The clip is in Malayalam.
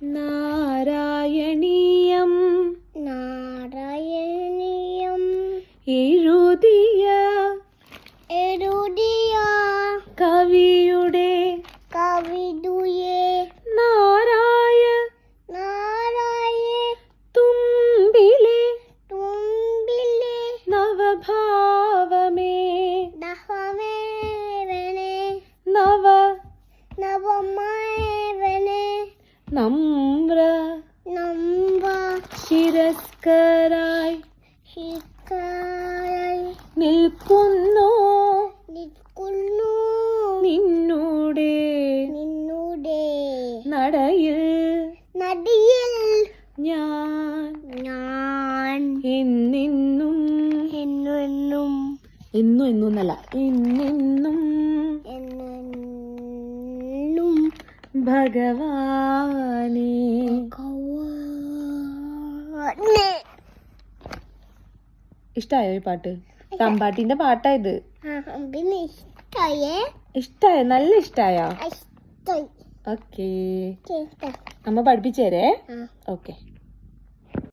നാരായണീയം നാരായണീയം എഴുതിയ എഴുതിയ കവിയുടെ കവിതയെ നാരായ തുമ്പിലെ നവഭാവമേ നമ്ര ശിരസ്കരായി നിൽക്കുന്നു നിന്നുടെ നടയിൽ ഞാൻ എന്നെന്നും എന്നല്ല എന്നെന്നും ഭഗവാനേ. ഇഷ്ടായോ ഈ പാട്ട്? തമ്പാട്ടിന്റെ പാട്ടായത്. ഇഷ്ടായോ? നല്ല ഇഷ്ടായോ? ഓക്കേ, അമ്മ പഠിപ്പിച്ചേരേ. ഓക്കെ.